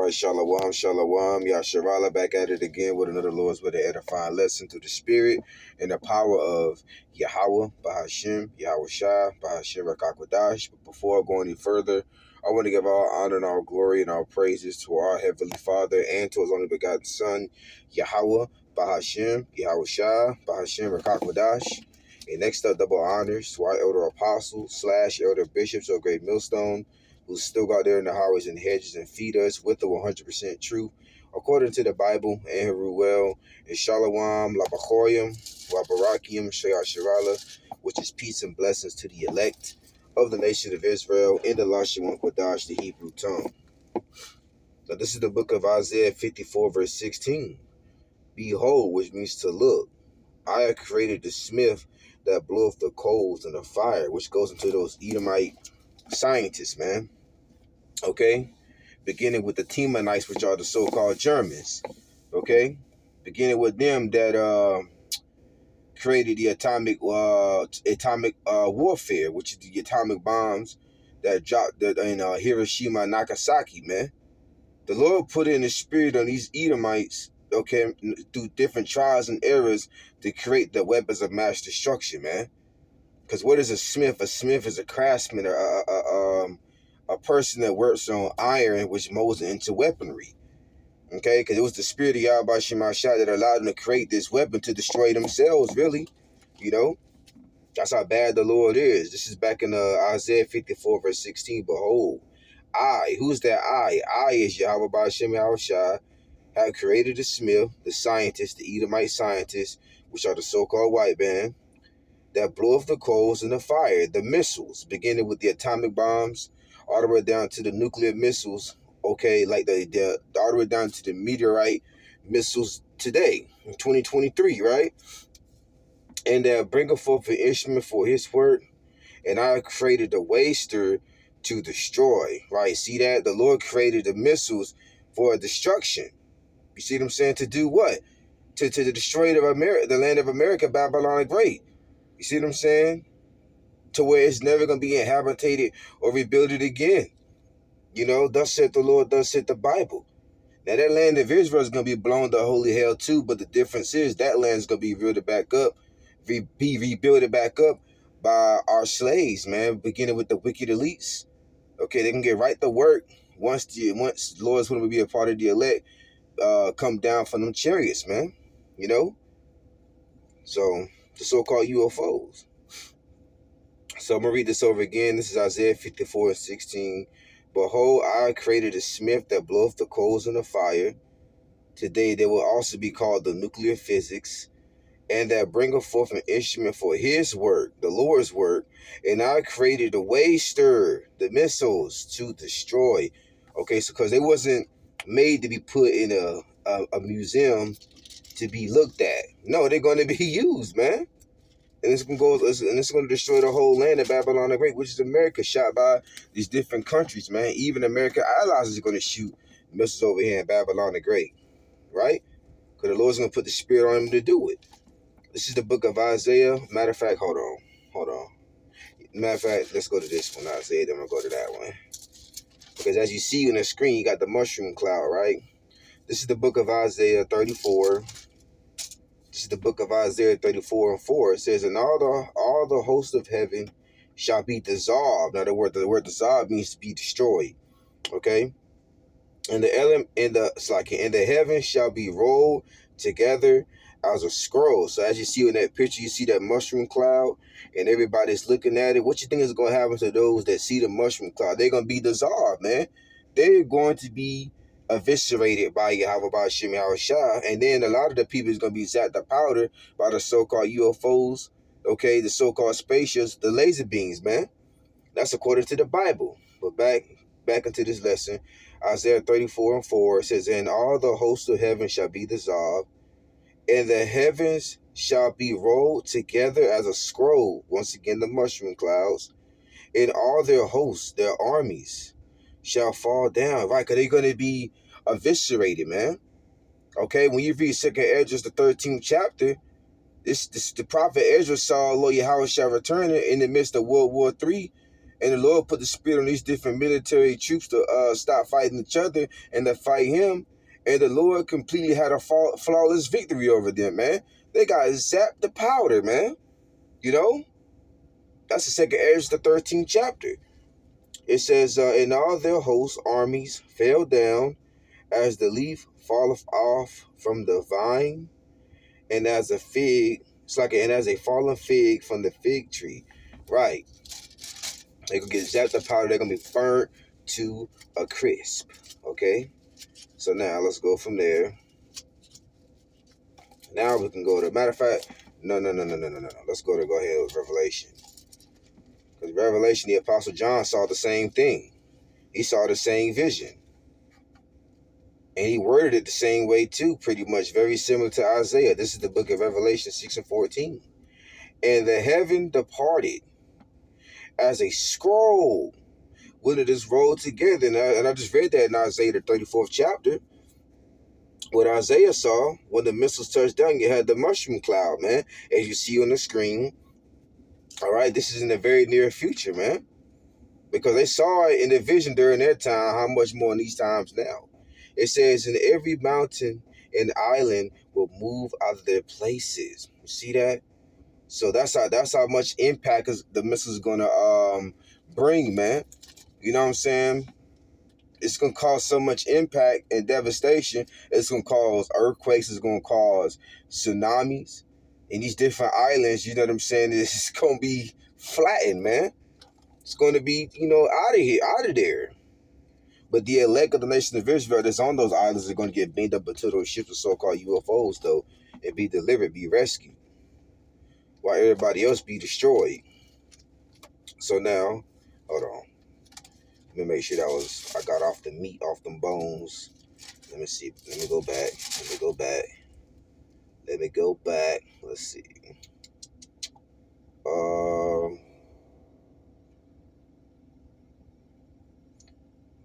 right, Shalom, Shalom, Yasharala back at it again with another Lord's with an edifying lesson through the Spirit and the power of Yahweh, Bahashim, Yahweh Shah, Bahashim Rakakwadash. But before I go any further, I want to give all honor and all glory and all praises to our Heavenly Father and to His only begotten Son, Yahweh, Bahashim, Yahweh Shah, Bahashim Rakakwadash. And next up, double honors to our elder apostles / elder bishops of Great Millstone, who still got there in the highways and hedges and feed us with the 100% truth, according to the Bible and Heruel, and Shalom, Labachoyim, Wabarakiim, Shayasharala, which is peace and blessings to the elect of the nation of Israel in the Lashawan Kodash, the Hebrew tongue. Now, this is the book of Isaiah 54, verse 16. Behold, which means to look. I have created the smith that bloweth the coals and the fire, which goes into those Edomite scientists, man. Okay, beginning with the Temanites, which are the so-called Germans. Okay, beginning with them that created the atomic warfare, which is the atomic bombs that dropped in Hiroshima and Nagasaki. Man, the Lord put in the spirit on these Edomites, okay, through different trials and errors to create the weapons of mass destruction, man. Because what is a smith? A smith is a craftsman, a person that works on iron, which molds it into weaponry. Okay, because it was the spirit of Yahweh Shemashah that allowed them to create this weapon to destroy themselves, really. You know, that's how bad the Lord is. This is back in Isaiah 54, verse 16. Behold, I, who's that I? I is Yahweh Ba'ashem Yahushua, have created the smith, the scientist, the Edomite scientists, which are the so-called white man, that bloweth the coals and the fire, the missiles, beginning with the atomic bombs, all the way down to the nuclear missiles, okay, like the all the way down to the meteorite missiles today, in 2023, right? And bringeth forth an instrument for his work, and I created the waster to destroy, right? See that? The Lord created the missiles for destruction. You see what I'm saying? To do what? To destroy the land of America, Babylon the Great. You see what I'm saying? To where it's never going to be inhabited or rebuilt again. You know, thus said the Lord, thus said the Bible. Now, that land of Israel is going to be blown to holy hell too, but the difference is that land is going to be rebuilt back up, by our slaves, man, beginning with the wicked elites. Okay, they can get right to work once the Lord's going to be a part of the elect, come down from them chariots, man. You know? So, the so-called UFOs. So I'm going to read this over again. This is Isaiah 54 and 16. Behold, I created a smith that bloweth the coals and the fire. Today they will also be called the nuclear physics, and that bringeth forth an instrument for his work, the Lord's work. And I created a waster, the missiles to destroy. Okay, so because they wasn't made to be put in a museum to be looked at. No, they're going to be used, man. And it's going to destroy the whole land of Babylon the Great, which is America, shot by these different countries, man. Even American allies is going to shoot missiles over here in Babylon the Great, right? Because the Lord's going to put the spirit on him to do it. This is the book of Isaiah. Matter of fact, hold on. Matter of fact, let's go to this one, Isaiah. Then we'll go to that one. Because as you see on the screen, you got the mushroom cloud, right? This is the book of Isaiah 34. This is the book of Isaiah 34 and 4. It says, and all the hosts of heaven shall be dissolved. Now, the word dissolved means to be destroyed. Okay? And the heavens shall be rolled together as a scroll. So as you see in that picture, you see that mushroom cloud, and everybody's looking at it. What you think is going to happen to those that see the mushroom cloud? They're going to be dissolved, man. They're going to be eviscerated by Yahweh Ba'ashem Yahushua, and then a lot of the people is going to be zapped to powder by the so-called UFOs, okay, the so-called spaceships, the laser beams, man. That's according to the Bible. But back into this lesson, Isaiah 34 and 4 says, and all the hosts of heaven shall be dissolved, and the heavens shall be rolled together as a scroll. Once again, the mushroom clouds, and all their hosts, their armies, shall fall down, right? Because they're going to be eviscerated, man. Okay, when you read 2nd Esdras, the 13th chapter, the prophet Ezra saw Lord Yahweh shall return in the midst of World War III, And the Lord put the spirit on these different military troops to stop fighting each other and to fight him. And the Lord completely had a flawless victory over them, man. They got zapped the powder, man. You know? That's the second Ezra, the 13th chapter. It says, and all their hosts, armies, fell down as the leaf falleth off from the vine, and as a fig, and as a fallen fig from the fig tree. Right. They're going to get zapped the powder. They're going to be burnt to a crisp. Okay? So now let's go from there. Now we can go to, matter of fact, no. Let's go ahead with Revelation. Because Revelation, the Apostle John saw the same thing. He saw the same vision. And he worded it the same way too, pretty much, very similar to Isaiah. This is the book of Revelation 6 and 14. And the heaven departed as a scroll when it is rolled together. And I just read that in Isaiah, the 34th chapter. What Isaiah saw when the missiles touched down, you had the mushroom cloud, man, as you see on the screen. All right, this is in the very near future, man, because they saw it in the vision during their time. How much more in these times now? It says, and every mountain and island will move out of their places. You see that? So that's how much impact the missiles gonna bring, man. You know what I'm saying? It's gonna cause so much impact and devastation. It's gonna cause earthquakes. It's gonna cause tsunamis. In these different islands, you know what I'm saying? It's gonna be flattened, man. It's gonna be, out of there. But the elect of the nation of Israel that's on those islands are gonna get beamed up into those ships of so-called UFOs, though, and be delivered, be rescued, while everybody else be destroyed. So now, hold on. Let me make sure I got off the meat, off them bones. Let me see. Let me go back. Let's see.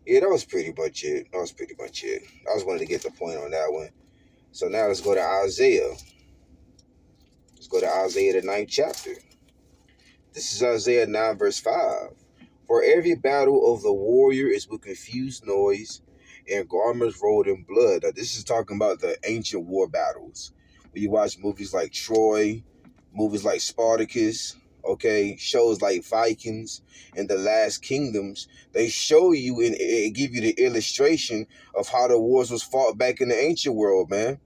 Yeah, that was pretty much it. I just wanted to get the point on that one. So now let's go to Isaiah. Let's go to Isaiah, the 9th chapter. This is Isaiah 9, verse 5. For every battle of the warrior is with confused noise and garments rolled in blood. Now, this is talking about the ancient war battles. When you watch movies like Troy, movies like Spartacus, okay, shows like Vikings and the Last Kingdoms, they show you and give you the illustration of how the wars was fought back in the ancient world, man.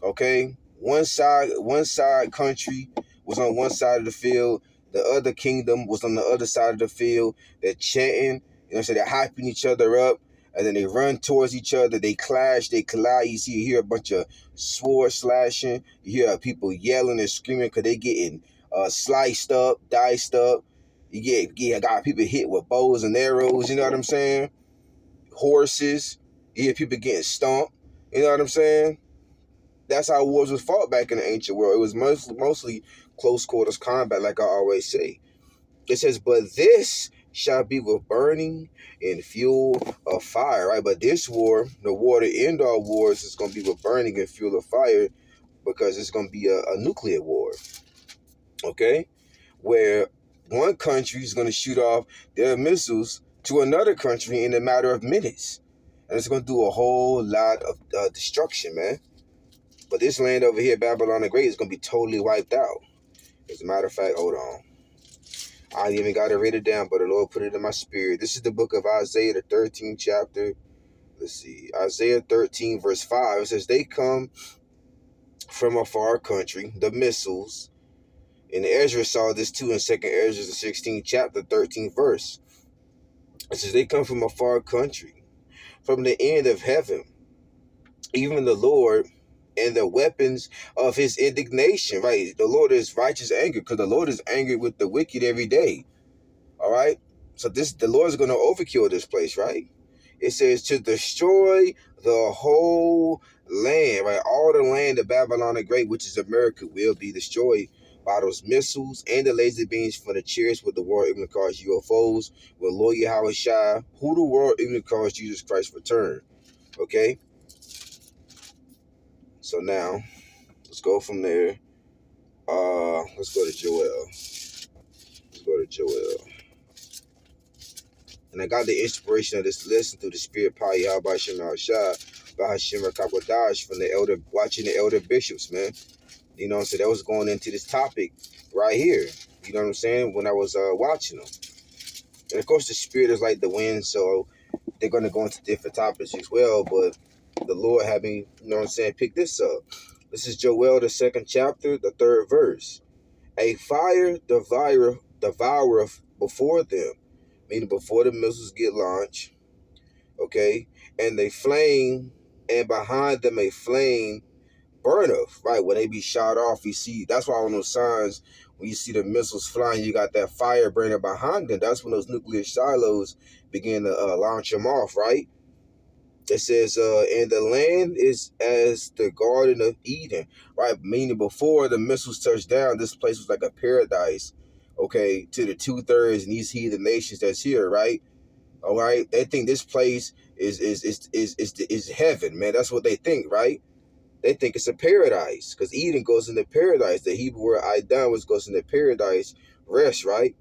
Okay, one side country was on one side of the field, the other kingdom was on the other side of the field. They're chanting, so they're hyping each other up, and then they run towards each other. They clash, they collide. You hear a bunch of sword slashing. You hear people yelling and screaming because they getting sliced up, diced up. You got people hit with bows and arrows. You know what I'm saying? Horses. You hear people getting stomped. You know what I'm saying? That's how wars was fought back in the ancient world. It was mostly close quarters combat, like I always say. It says, but this shall be with burning and fuel of fire, right? But this war, the war to end all wars, is going to be with burning and fuel of fire, because it's going to be a nuclear war, okay? Where one country is going to shoot off their missiles to another country in a matter of minutes. And it's going to do a whole lot of destruction, man. But this land over here, Babylon the Great, is going to be totally wiped out. As a matter of fact, hold on. I ain't even got it written down, but the Lord put it in my spirit. This is the book of Isaiah, the 13th chapter. Let's see. Isaiah 13, verse 5. It says, they come from a far country, the missiles. And Ezra saw this too in 2nd Ezra, the 16th chapter, 13th verse. It says, they come from a far country, from the end of heaven. Even the Lord and the weapons of his indignation, right? The Lord is righteous anger, because the Lord is angry with the wicked every day. All right? So the Lord is going to overkill this place, right? It says to destroy the whole land, right? All the land of Babylon the Great, which is America, will be destroyed by those missiles and the laser beams from the chariots with the world even cause UFOs, with Lord Yahweh Shai, who the world even cause Jesus Christ's return. Okay? So now, let's go from there. Let's go to Joel. And I got the inspiration of this lesson through the spirit power Yahweh Shem Shah by Hashem Rakabodash from the elder, watching the elder bishops, man. You know what I'm saying? That was going into this topic right here. You know what I'm saying? When I was watching them. And of course, the spirit is like the wind, so they're going to go into different topics as well. But the Lord had me, you know what I'm saying, pick this up. This is Joel, the 2nd chapter, the 3rd verse. A fire devoureth before them, meaning before the missiles get launched, okay? And they flame, and behind them a flame burneth, right? When they be shot off, you see, that's why on those signs, when you see the missiles flying, you got that fire burning behind them. That's when those nuclear silos begin to launch them off, right? It says, and the land is as the Garden of Eden, right? Meaning before the missiles touched down, this place was like a paradise, okay, to the 2/3 and these heathen nations that's here, right? All right, they think this place is heaven, man. That's what they think, right? They think it's a paradise because Eden goes into paradise. The Hebrew word Aidan, which goes into paradise, rest, right?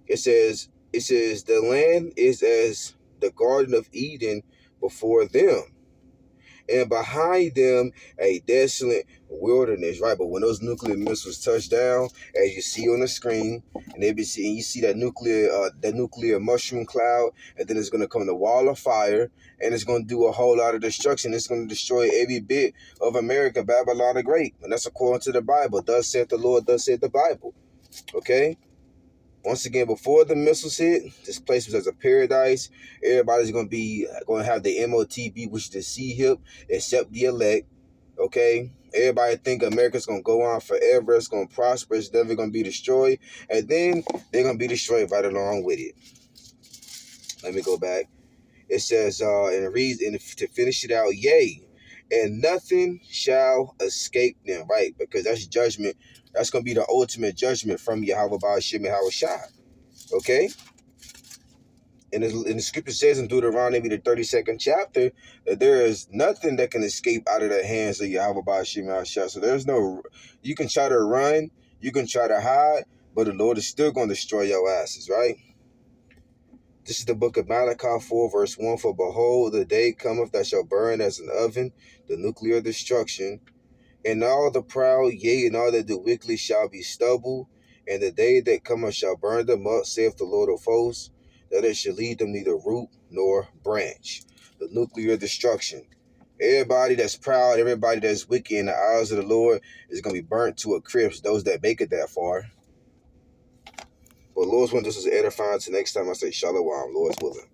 It says the land is as the Garden of Eden before them, and behind them a desolate wilderness, right? But when those nuclear missiles touch down, as you see on the screen, and they be seeing, you see that nuclear mushroom cloud, and then it's going to come the wall of fire, and it's going to do a whole lot of destruction. It's going to destroy every bit of America, Babylon the Great, and that's according to the Bible. Thus saith the Lord, thus saith the Bible. Okay. Once again, before the missiles hit, this place was as a paradise. Everybody's going to have the MOTB, which is the C-HIP, except the elect. Okay? Everybody think America's going to go on forever. It's going to prosper. It's never going to be destroyed. And then they're going to be destroyed right along with it. Let me go back. It says, and it reads, and to finish it out, yea, and nothing shall escape them, right? Because that's judgment. That's going to be the ultimate judgment from Yahweh Ba'ashem Yahweh Shai. Okay? And the scripture says in Deuteronomy, the 32nd chapter, that there is nothing that can escape out of the hands of Yahweh Ba'ashem Yahweh Shai. So there's no, you can try to run, you can try to hide, but the Lord is still going to destroy your asses, right? This is the book of Malachi 4, verse 1. For behold, the day cometh that shall burn as an oven, the nuclear destruction. And all the proud, yea, and all that do wickedly shall be stubble. And the day that cometh shall burn them up, saith the Lord of hosts, that it shall leave them neither root nor branch. The nuclear destruction. Everybody that's proud, everybody that's wicked in the eyes of the Lord is going to be burnt to a crisp, those that make it that far. But Lord's willing, this was edifying. Till next time I say shalom, Lord's willing.